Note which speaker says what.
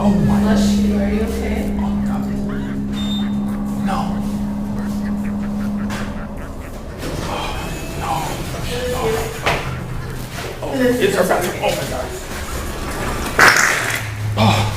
Speaker 1: Oh my.
Speaker 2: Bless you. Are you okay?
Speaker 1: Oh God. No. Oh, it's our bathroom. Oh my God. Oh.